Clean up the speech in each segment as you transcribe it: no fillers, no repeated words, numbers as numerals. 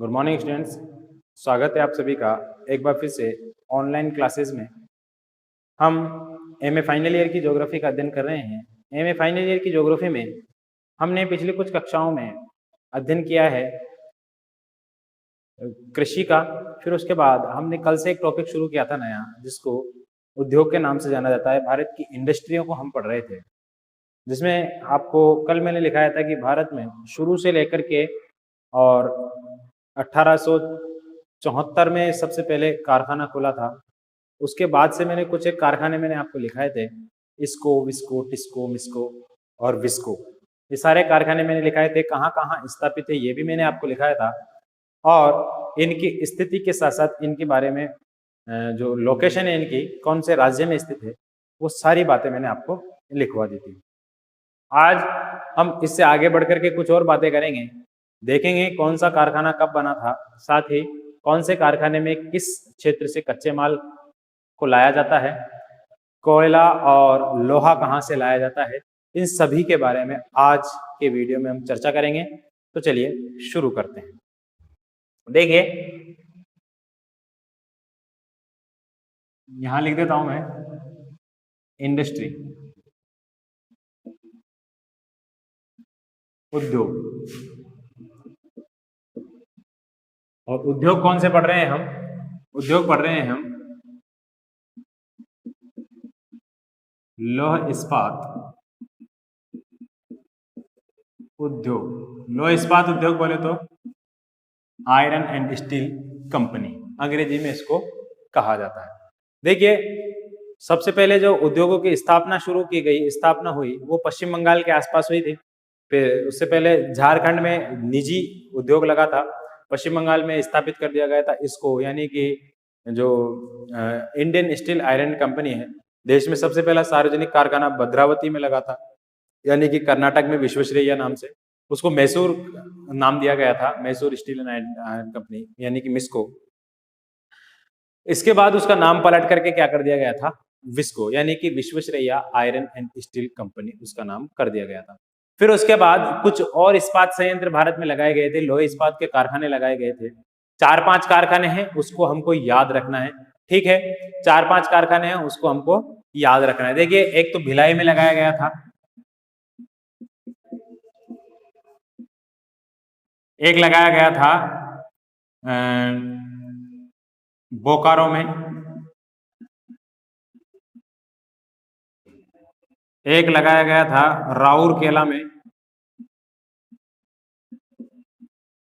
Good morning students, स्वागत है आप सभी का एक बार फिर से ऑनलाइन क्लासेस में। हम एमए फाइनल ईयर की ज्योग्राफी का अध्ययन कर रहे हैं। एमए फाइनल ईयर की ज्योग्राफी में हमने पिछली कुछ कक्षाओं में अध्ययन किया है कृषि का। फिर उसके बाद हमने कल से एक टॉपिक शुरू किया था नया, जिसको उद्योग के नाम से जाना जाता है। भारत की इंडस्ट्रियों को हम पढ़ रहे थे, जिसमें आपको कल मैंने लिखाया था कि भारत में शुरू से लेकर के और 1874 में सबसे पहले कारखाना खुला था। उसके बाद से मैंने कुछ एक कारखाने मैंने आपको लिखाए थे, इसको, विस्को, टिस्को, मिस्को और विस्को। ये सारे कारखाने मैंने लिखाए थे, कहाँ कहाँ स्थापित है ये भी मैंने आपको लिखाया था, और इनकी स्थिति के साथ साथ इनके बारे में जो लोकेशन है इनकी, कौन से राज्य में स्थित है, वो सारी बातें मैंने आपको लिखवा दी थी। आज हम इससे आगे बढ़ करके कुछ और बातें करेंगे, देखेंगे कौन सा कारखाना कब बना था, साथ ही कौन से कारखाने में किस क्षेत्र से कच्चे माल को लाया जाता है, कोयला और लोहा कहाँ से लाया जाता है, इन सभी के बारे में आज के वीडियो में हम चर्चा करेंगे। तो चलिए शुरू करते हैं। देखिए, यहां लिख देता हूं मैं इंडस्ट्री, उद्योग। और उद्योग कौन से पढ़ रहे हैं हम? उद्योग पढ़ रहे हैं हम लौह इस्पात उद्योग। लौह इस्पात उद्योग बोले तो आयरन एंड स्टील कंपनी, अंग्रेजी में इसको कहा जाता है। देखिए, सबसे पहले जो उद्योगों की स्थापना हुई वो पश्चिम बंगाल के आसपास हुई थी। फिर उससे पहले झारखंड में निजी उद्योग लगा था। पश्चिम बंगाल में स्थापित कर दिया गया था इसको, यानी कि जो इंडियन स्टील आयरन कंपनी है। देश में सबसे पहला सार्वजनिक कारखाना भद्रावती में लगा था, यानी कि कर्नाटक में विश्वेश्वरैया नाम से। उसको मैसूर नाम दिया गया था, Mysore steel and iron company, यानी कि मिस्को। इसके बाद उसका नाम पलट करके क्या कर दिया गया था? विस्को, यानी कि Visvesvaraya iron and steel company, उसका नाम कर दिया गया था। फिर उसके बाद कुछ और इस्पात संयंत्र भारत में लगाए गए थे, लोहे इस्पात के कारखाने लगाए गए थे। 4-5 कारखाने हैं, उसको हमको याद रखना है, ठीक है। 4-5 कारखाने हैं, उसको हमको याद रखना है। देखिए, एक तो भिलाई में लगाया गया था, एक लगाया गया था बोकारो में, एक लगाया गया था राउरकेला में,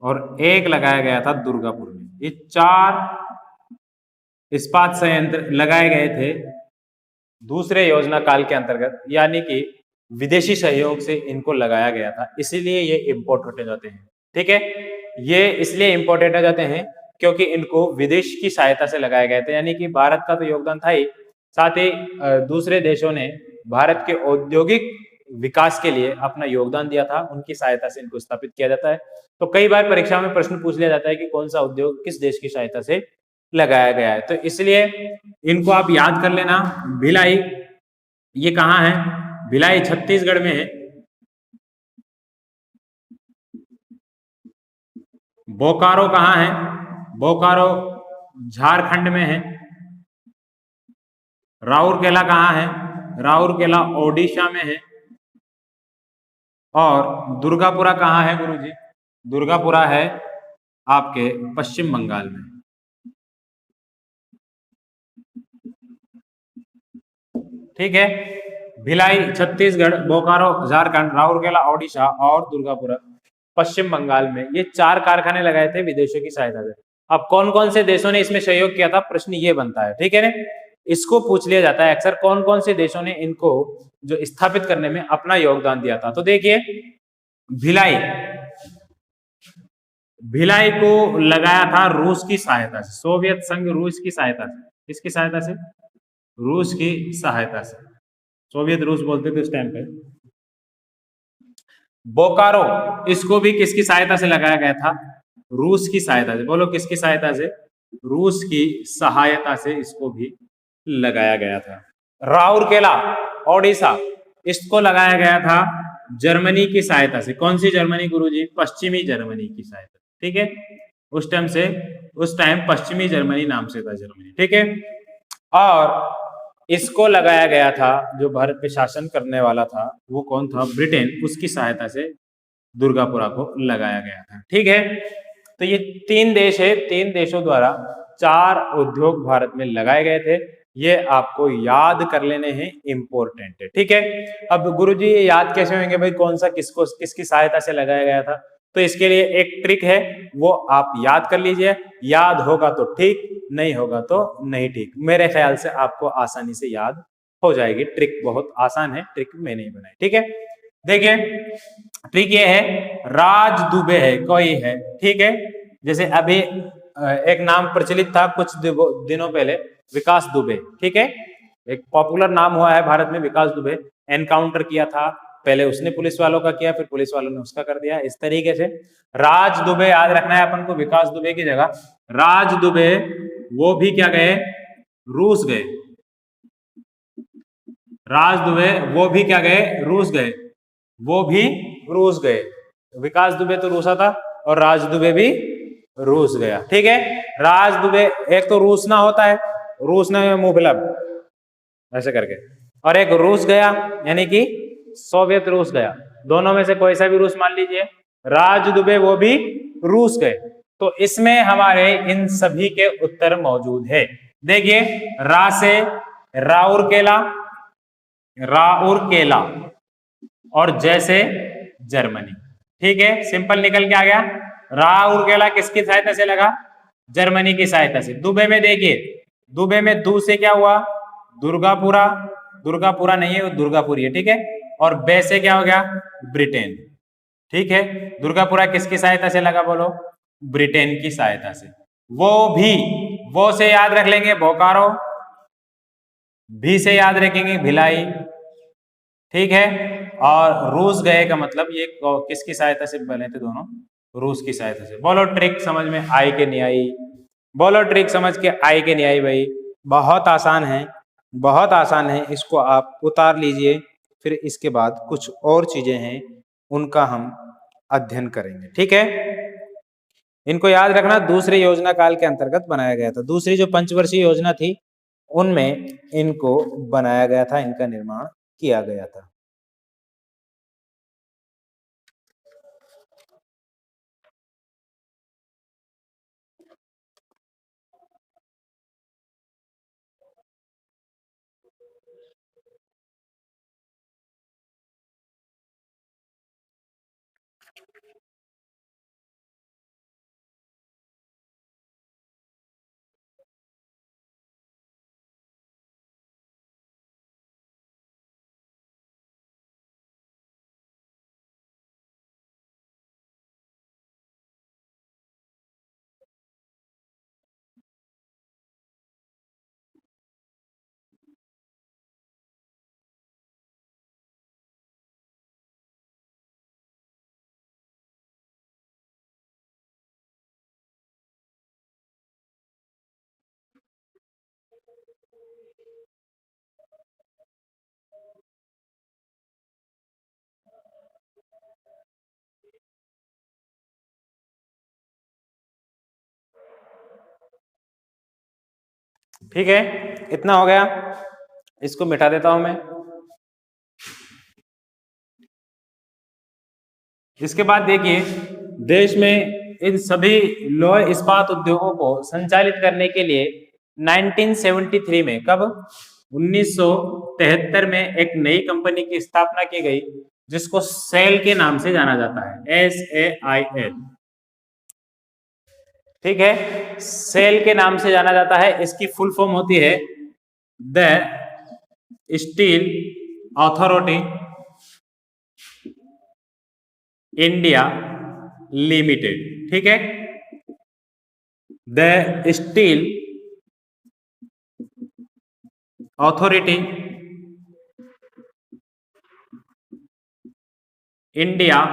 और एक लगाया गया था दुर्गापुर में। ये 4 इस्पात संयंत्र लगाए गए थे दूसरे योजना काल के अंतर्गत, यानी कि विदेशी सहयोग से इनको लगाया गया था, इसीलिए ये इंपोर्टेंट हो जाते हैं, ठीक है। ये इसलिए इंपोर्टेंट हो जाते हैं क्योंकि इनको विदेश की सहायता से लगाए गए थे, यानी कि भारत का तो योगदान था ही, साथ ही दूसरे देशों ने भारत के औद्योगिक विकास के लिए अपना योगदान दिया था, उनकी सहायता से इनको स्थापित किया जाता है। तो कई बार परीक्षा में प्रश्न पूछ लिया जाता है कि कौन सा उद्योग किस देश की सहायता से लगाया गया है, तो इसलिए इनको आप याद कर लेना। भिलाई, ये कहाँ है? भिलाई छत्तीसगढ़ में है। बोकारो कहाँ है? बोकारो झारखंड में है। राउरकेला कहाँ है? राउरकेला ओडिशा में है। और दुर्गापुरा कहाँ है गुरुजी? दुर्गापुरा है आपके पश्चिम बंगाल में, ठीक है। भिलाई छत्तीसगढ़, बोकारो झारखंड, राउरकेला ओडिशा और दुर्गापुरा पश्चिम बंगाल में, ये 4 कारखाने लगाए थे विदेशों की सहायता से। अब कौन कौन से देशों ने इसमें सहयोग किया था, प्रश्न ये बनता है, ठीक है ना। इसको पूछ लिया जाता है अक्सर, कौन कौन से देशों ने इनको जो स्थापित करने में अपना योगदान दिया था। तो देखिए, भिलाई, भिलाई को लगाया था रूस की सहायता से, सोवियत संघ रूस की सहायता से। किसकी सहायता से? रूस की सहायता से, सोवियत रूस बोलते थे उस टाइम पे। बोकारो, इसको भी किसकी सहायता से लगाया गया था? रूस की सहायता से। बोलो, किसकी सहायता से? रूस की सहायता से इसको भी लगाया गया था। राउरकेला ओडिशा, इसको लगाया गया था जर्मनी की सहायता से। कौन सी जर्मनी गुरुजी? पश्चिमी जर्मनी की सहायता, ठीक है। उस टाइम पश्चिमी जर्मनी नाम से था जर्मनी, ठीक है। और इसको लगाया गया था, जो भारत पे शासन करने वाला था वो कौन था, ब्रिटेन, उसकी सहायता से दुर्गापुरा को लगाया गया था, ठीक है। तो ये 3 देश है, 3 देशों द्वारा 4 उद्योग भारत में लगाए गए थे, ये आपको याद कर लेने हैं, इंपॉर्टेंट है, ठीक है। अब गुरुजी ये याद कैसे होंगे भाई, कौन सा किसको किसकी सहायता से लगाया गया था, तो इसके लिए एक ट्रिक है, वो आप याद कर लीजिए, याद होगा तो ठीक, नहीं होगा तो नहीं ठीक। मेरे ख्याल से आपको आसानी से याद हो जाएगी, ट्रिक बहुत आसान है, ट्रिक मैंने ही बनाई, ठीक है। देखिए ट्रिक ये है, राज दुबे है, कोई है, ठीक है। जैसे अभी एक नाम प्रचलित था कुछ दिनों पहले, विकास दुबे, ठीक है, एक पॉपुलर नाम हुआ है भारत में, विकास दुबे। एनकाउंटर किया था, पहले उसने पुलिस वालों का किया, फिर पुलिस वालों ने उसका कर दिया, इस तरीके से। राज दुबे याद रखना है अपन को, विकास दुबे की जगह राज दुबे, वो भी क्या गए, रूस गए। राज दुबे वो भी क्या गए, रूस गए, वो भी रूस गए। विकास दुबे तो रूसा था और राज दुबे भी रूस गया, ठीक है। राज दुबे, एक तो रूसना होता है, रूसना में मुंह फिलअप ऐसे करके, और एक रूस गया यानी कि सोवियत रूस गया, दोनों में से कोई सा भी रूस मान लीजिए। राज दुबे वो भी रूस गए, तो इसमें हमारे इन सभी के उत्तर मौजूद है। देखिए रा से राउरकेला, राउरकेला, और जैसे जर्मनी, ठीक है, सिंपल निकल के आ गया। राउरकेला किसकी सहायता से लगा, जर्मनी की सहायता से। दुबे में देखिए, दुबे में दू से क्या हुआ, दुर्गापुरा, दुर्गापुरा नहीं है वो दुर्गापुरी है, ठीक है। और बे से क्या हो गया, ब्रिटेन, ठीक है। दुर्गापुरा किसकी सहायता से लगा, बोलो, ब्रिटेन की सहायता से। वो भी, वो से याद रख लेंगे बोकारो, भी से याद रखेंगे भिलाई, ठीक है। और रूस गए का मतलब ये किसकी सहायता से बने थे दोनों, रूस की सहायता से। बोलो ट्रिक समझ में आई कि नहीं आई, बोलो ट्रिक समझ के आई कि नहीं आई भाई। बहुत आसान है, बहुत आसान है, इसको आप उतार लीजिए, फिर इसके बाद कुछ और चीजें हैं उनका हम अध्ययन करेंगे, ठीक है। इनको याद रखना, दूसरे योजना काल के अंतर्गत बनाया गया था। दूसरी जो पंचवर्षीय योजना थी उनमें इनको बनाया गया था, इनका निर्माण किया गया था। ठीक है, इतना हो गया, इसको मिटा देता हूं मैं। इसके बाद देखिए, देश में इन सभी लौह इस्पात उद्योगों को संचालित करने के लिए 1973 में, कब, 1973 में एक नई कंपनी की स्थापना की गई, जिसको सेल के नाम से जाना जाता है, SAIL, ठीक है, सेल के नाम से जाना जाता है। इसकी फुल फॉर्म होती है the steel authority India limited, ठीक है, the steel authority India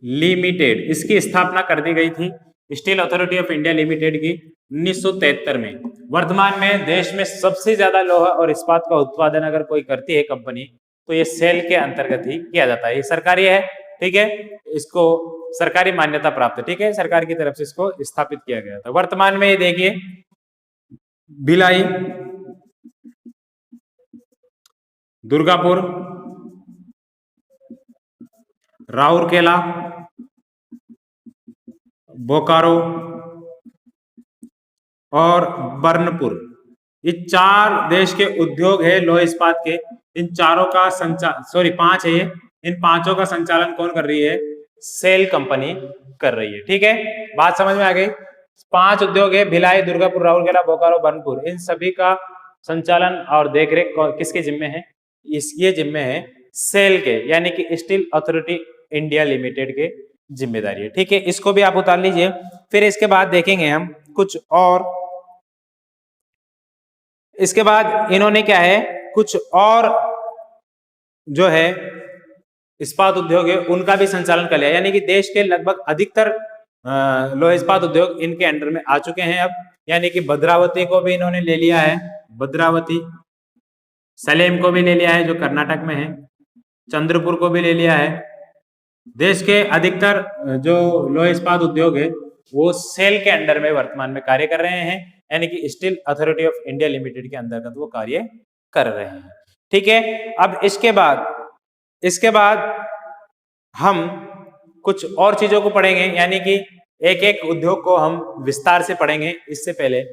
limited, इसकी स्थापना कर दी गई थी, steel Authority of India limited की 1973 में। वर्तमान में देश में सबसे ज्यादा लोहा और इस्पात का उत्पादन अगर कोई करती है कंपनी, तो ये सेल के अंतर्गत ही किया जाता है। ये सरकारी है, ठीक है, इसको सरकारी मान्यता प्राप्त है, ठीक है, सरकार की तरफ से इसको स्थापित किया गया था। वर्तमान में ये देखिए भिलाई, दुर्गापुर, राउरकेला, बोकारो और बर्नपुर, ये 4 देश के उद्योग है लोह इस्पात के। इन चारों का संचालन 5 है ये, इन 5 का संचालन कौन कर रही है? सेल कंपनी कर रही है, ठीक है, बात समझ में आ गई। 5 उद्योग है, भिलाई, दुर्गापुर, राउरकेला, बोकारो, बर्नपुर, इन सभी का संचालन और देखरेख किसके जिम्मे है? ये जिम्मे है सेल के, यानी कि स्टील अथॉरिटी इंडिया लिमिटेड के जिम्मेदारी है, ठीक है, इसको भी आप उतार लीजिए। फिर इसके बाद देखेंगे हम कुछ और, इसके बाद इन्होंने क्या है, कुछ और जो है इस्पात उद्योग है उनका भी संचालन कर लिया, यानी कि देश के लगभग अधिकतर लोह इस्पात उद्योग इनके अंडर में आ चुके हैं अब, यानी कि भद्रावती को भी इन्होंने ले लिया है, भद्रावती, सलेम को भी ले लिया है जो कर्नाटक में है, चंद्रपुर को भी ले लिया है। देश के अधिकतर जो लोह इस्पात उद्योग है वो सेल के अंडर में वर्तमान में कार्य कर रहे हैं, यानी कि steel Authority of India Limited के अंतर्गत वो कार्य कर रहे हैं, ठीक है। अब इसके बाद हम कुछ और चीजों को पढ़ेंगे, यानी कि एक एक उद्योग को हम विस्तार से पढ़ेंगे। इससे पहले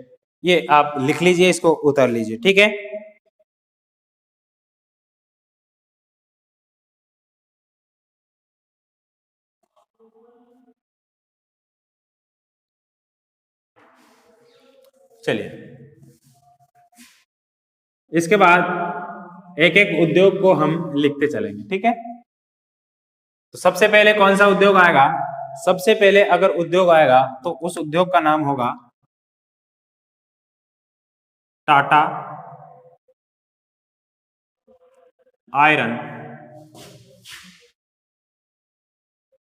ये आप लिख लीजिए, इसको उतार लीजिए, ठीक है। चलिए, इसके बाद एक एक उद्योग को हम लिखते चलेंगे, ठीक है। तो सबसे पहले कौन सा उद्योग आएगा? सबसे पहले अगर उद्योग आएगा तो उस उद्योग का नाम होगा Tata iron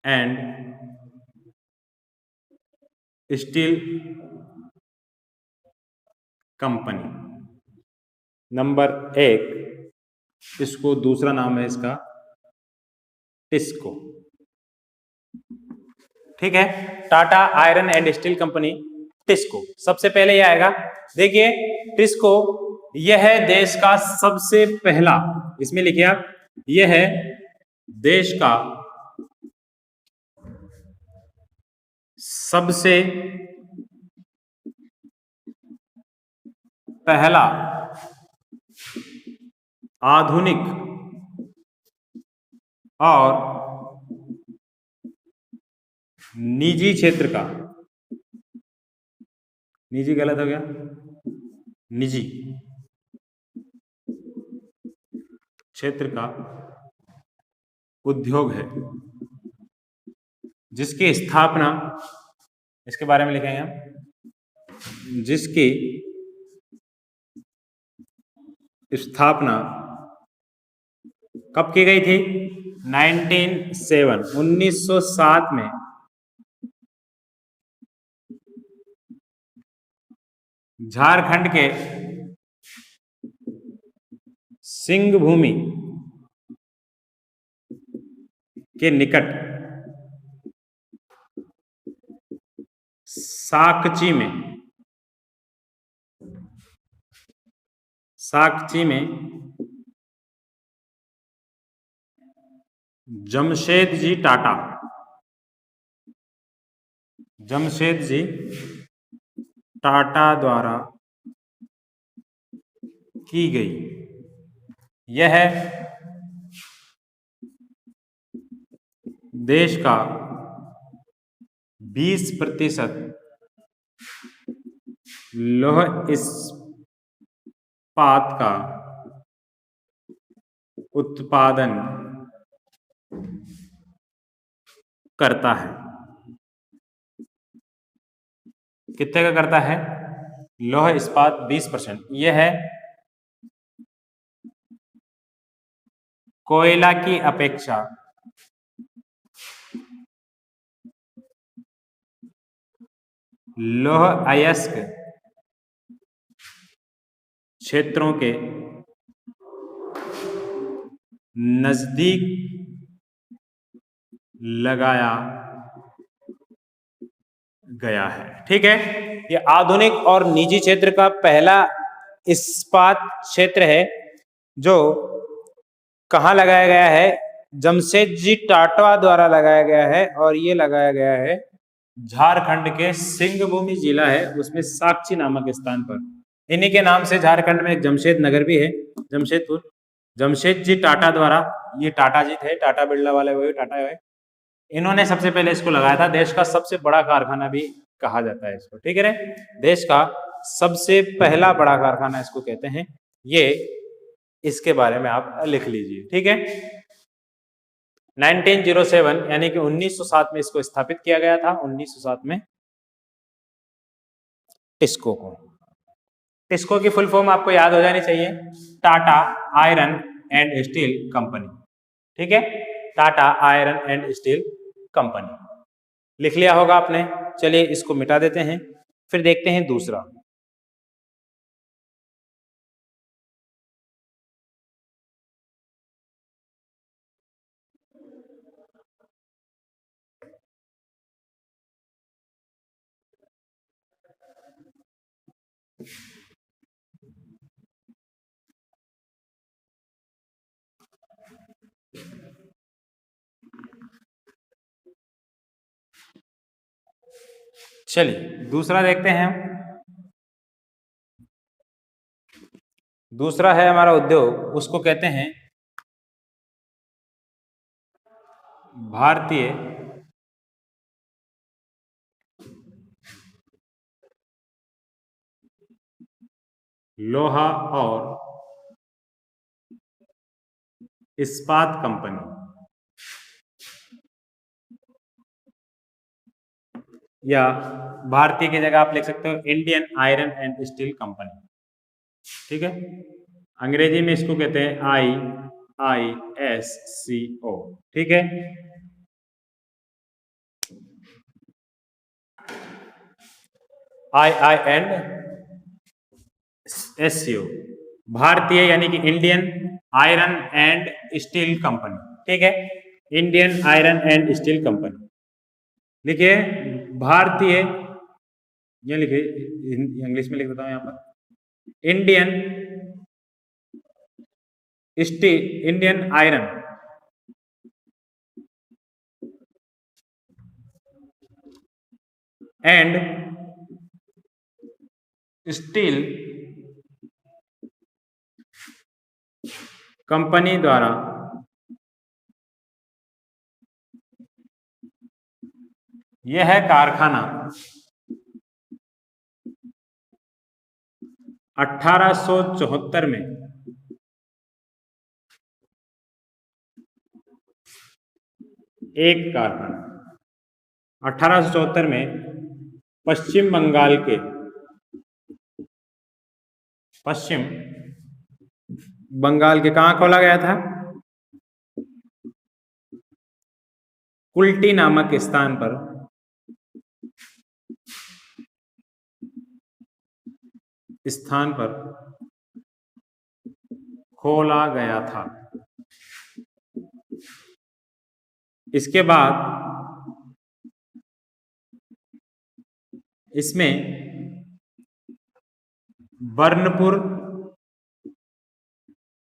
and steel company. Number 1, इसको दूसरा नाम है इसका टिस्को, ठीक है, Tata iron and steel company, TISCO. सबसे पहले ये आएगा, देखिए टिस्को यह है देश का सबसे पहला, इसमें लिखिए आप, यह है देश का सबसे पहला आधुनिक और निजी क्षेत्र का, निजी गलत हो गया, निजी क्षेत्र का उद्योग है जिसकी स्थापना, इसके बारे में लिखेंगे हम, जिसकी स्थापना कब की गई थी? 1907 में झारखंड के सिंहभूमि के निकट साकची में जमशेद जी टाटा द्वारा की गई। यह देश का 20% लौह इस्पात का उत्पादन करता है। कितने का करता है? लौह इस्पात 20%। यह है कोयला की अपेक्षा लौह अयस्क क्षेत्रों के नजदीक लगाया गया है। ठीक है, ये आधुनिक और निजी क्षेत्र का पहला इस्पात क्षेत्र है जो कहाँ लगाया गया है, जमशेदजी टाटा द्वारा लगाया गया है, और ये लगाया गया है झारखंड के सिंहभूमि जिला है उसमें साक्षी नामक स्थान पर। इन्हीं के नाम से झारखंड में एक जमशेद नगर भी है, जमशेदपुर। जमशेदजी टाटा द्वारा, ये टाटा जी थे, टाटा बिरला वाले वही टाटा है, इन्होंने सबसे पहले इसको लगाया था। देश का सबसे बड़ा कारखाना भी कहा जाता है इसको। ठीक है रे, देश का सबसे पहला बड़ा कारखाना इसको कहते हैं। ये इसके बारे में आप लिख लीजिए। ठीक है, 1907 यानी कि 1907 में इसको स्थापित किया गया था, 1907 में टिस्को को। टिस्को की फुल फॉर्म आपको याद हो जानी चाहिए, Tata iron and steel company. ठीक है, Tata iron and steel company लिख लिया होगा आपने। चलिए इसको मिटा देते हैं, फिर देखते हैं दूसरा। चलिए दूसरा देखते हैं। दूसरा है हमारा उद्योग, उसको कहते हैं भारतीय लोहा और इस्पात कंपनी, या भारतीय की जगह आप लिख सकते हो Indian iron and steel company. ठीक है, अंग्रेजी में इसको कहते हैं IISCO। ठीक है, IISCO, भारतीय यानी कि Indian iron and steel company. ठीक है, Indian iron and steel company लिखिए, भारतीय, ये लिखिए, इंग्लिश में लिख देता हूं यहां पर, Indian steel, Indian iron and steel company द्वारा यह कारखाना 1874 में एक कारखाना 1874 में पश्चिम बंगाल के, पश्चिम बंगाल के कहां खोला गया था, कुल्टी नामक स्थान पर खोला गया था। इसके बाद इसमें बर्नपुर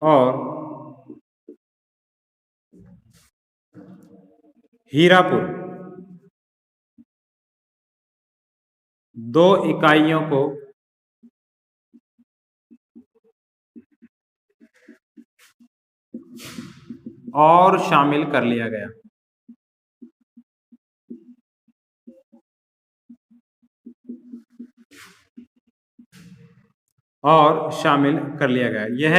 और हीरापुर दो इकाइयों को और शामिल कर लिया गया। और शामिल कर लिया गया। यह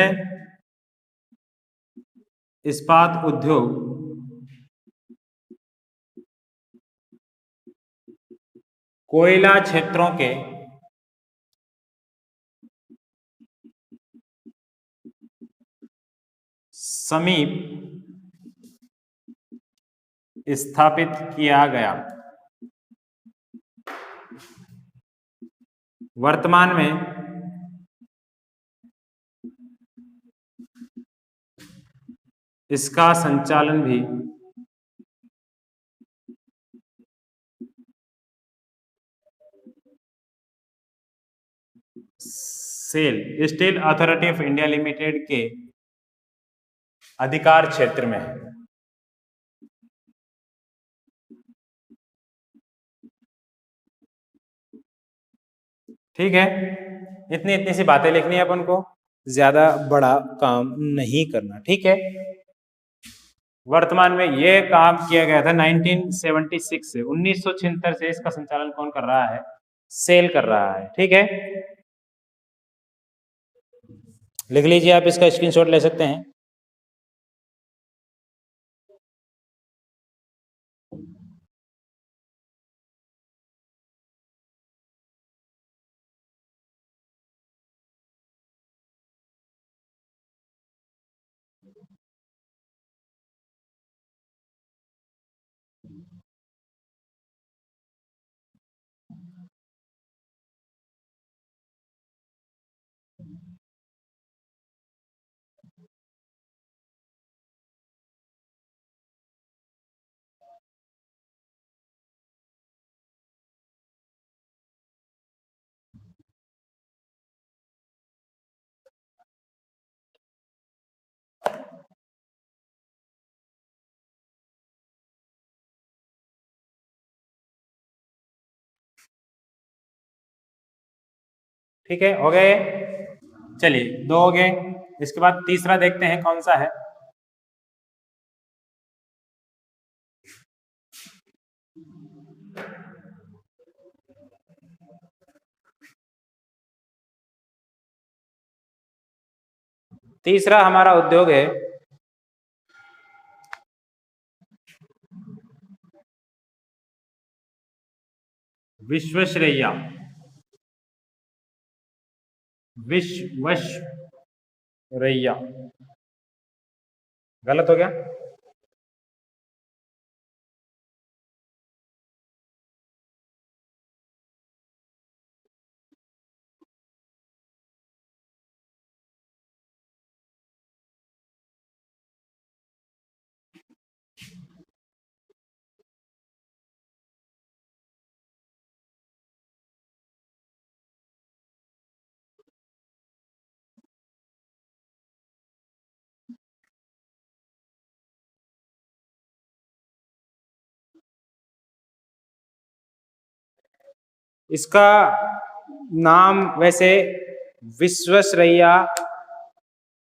इस्पात उद्योग कोयला क्षेत्रों के समीप स्थापित किया गया। वर्तमान में इसका संचालन भी SAIL Steel Authority of India Limited के अधिकार क्षेत्र में है। ठीक है, इतनी इतनी सी बातें लिखनी है अपन को, ज्यादा बड़ा काम नहीं करना। ठीक है, वर्तमान में ये काम किया गया था 1976 से, 1976 से इसका संचालन कौन कर रहा है? सेल कर रहा है। ठीक है, लिख लीजिए, आप इसका स्क्रीनशॉट ले सकते हैं। ठीक है, हो गए? चलिए, दो हो गए। इसके बाद तीसरा देखते हैं कौन सा है। तीसरा हमारा उद्योग है विश्वेश्वरैया। विश्वेश्वरैया गलत हो गया? इसका नाम वैसे Visvesvaraya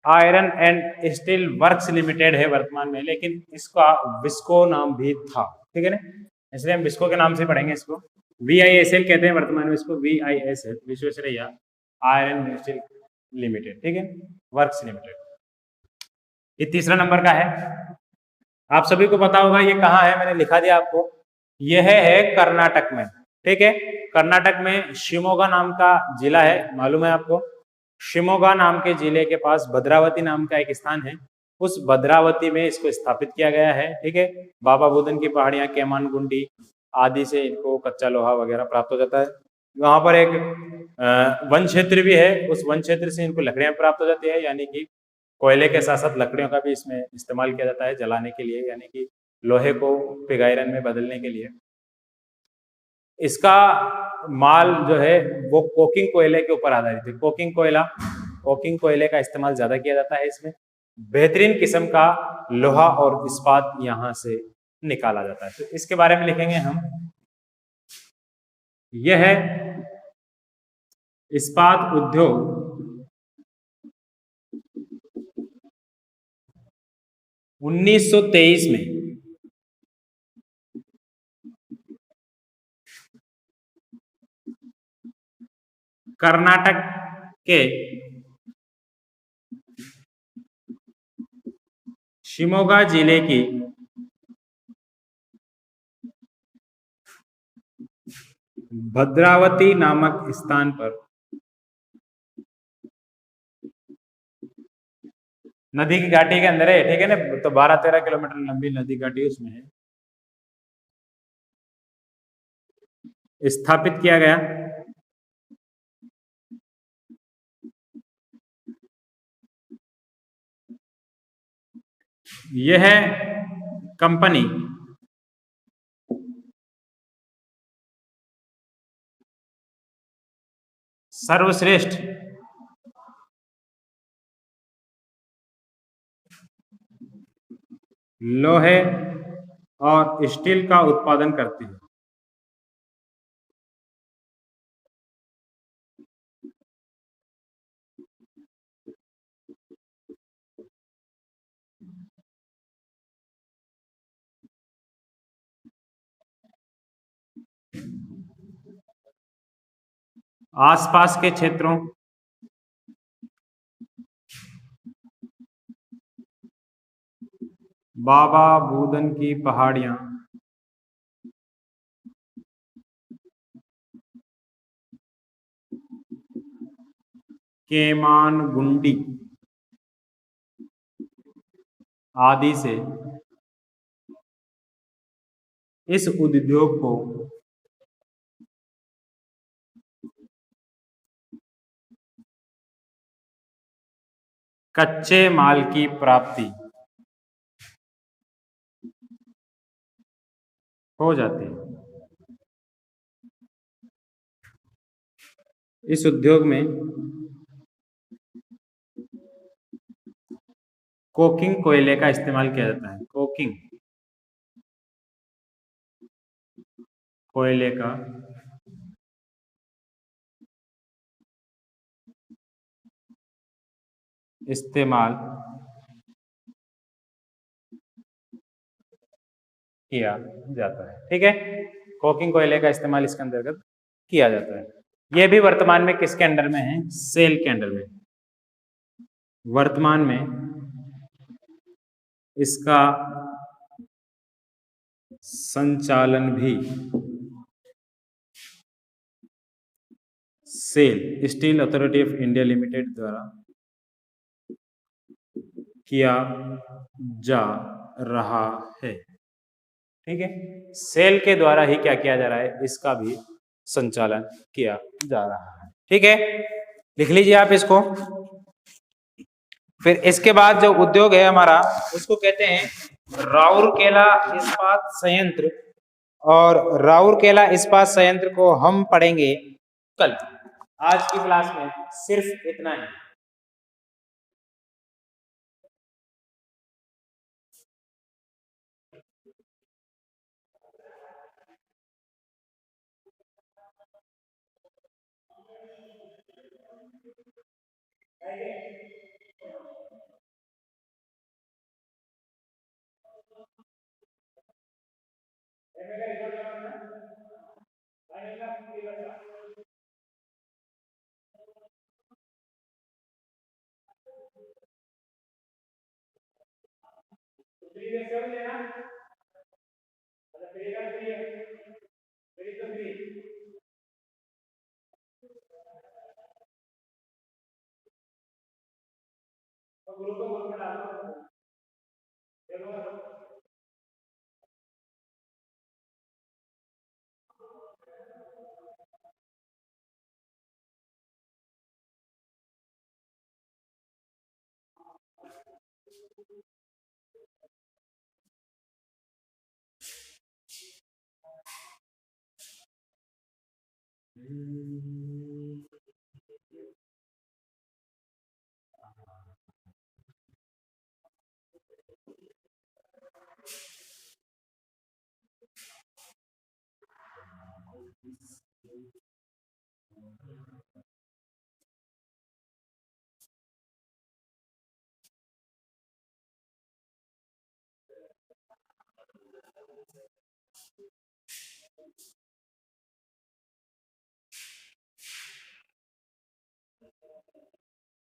iron and steel works limited है वर्तमान में, लेकिन इसका विस्को नाम भी था। ठीक है ना, इसलिए हम विस्को के नाम से पढ़ेंगे इसको। VISL कहते हैं वर्तमान में इसको, VISL Visvesvaraya iron and steel limited. ठीक है, वर्क्स लिमिटेड। ये तीसरा नंबर का है। आप सभी को पता होगा ये कहाँ है, मैंने लिखा दिया आपको। यह है कर्नाटक में। ठीक है, कर्नाटक में शिमोगा नाम का जिला है, मालूम है आपको? शिमोगा नाम के जिले के पास भद्रावती नाम का एक स्थान है, उस भद्रावती में इसको स्थापित किया गया है। ठीक है, बाबा बुदन की पहाड़ियां, केमानगुंडी आदि से इनको कच्चा लोहा वगैरह प्राप्त हो जाता है। वहां पर एक वन क्षेत्र भी है, उस वन क्षेत्र से इनको लकड़ियां प्राप्त हो जाती है, यानी कि कोयले के साथ साथ लकड़ियों का भी इसमें इस्तेमाल किया जाता है जलाने के लिए, यानी कि लोहे को पिग आयरन में बदलने के लिए। इसका माल जो है वो कोकिंग कोयले के ऊपर आधारित है। कोकिंग कोयले का इस्तेमाल ज्यादा किया जाता है इसमें। बेहतरीन किस्म का लोहा और इस्पात यहां से निकाला जाता है। तो इसके बारे में लिखेंगे हम। यह है इस्पात उद्योग 1923 में कर्नाटक के शिमोगा जिले की भद्रावती नामक स्थान पर नदी की घाटी के अंदर है। ठीक है ना, तो 12-13 किलोमीटर लंबी नदी घाटी उसमें है, स्थापित किया गया। यह कंपनी सर्वश्रेष्ठ लोहे और स्टील का उत्पादन करती है। आसपास के क्षेत्रों बाबा बूदन की पहाड़ियां केमानगुंडी आदि से इस उद्योग को कच्चे माल की प्राप्ति हो जाती है। इस उद्योग में कोकिंग कोयले का इस्तेमाल किया जाता है। कोकिंग कोयले का इस्तेमाल किया जाता है। ठीक है, कोकिंग कोयले का इस्तेमाल इसके अंतर्गत किया जाता है। यह भी वर्तमान में किसके अंडर में है? सेल के अंडर में। वर्तमान में इसका संचालन भी SAIL Steel Authority of India Limited द्वारा किया जा रहा है। ठीक है, सेल के द्वारा ही क्या किया जा रहा है? इसका भी संचालन किया जा रहा है। ठीक है, लिख लीजिए आप इसको। फिर इसके बाद जो उद्योग है हमारा उसको कहते हैं राउरकेला इस्पात संयंत्र। और राउरकेला इस्पात संयंत्र को हम पढ़ेंगे कल। आज की क्लास में सिर्फ इतना ही।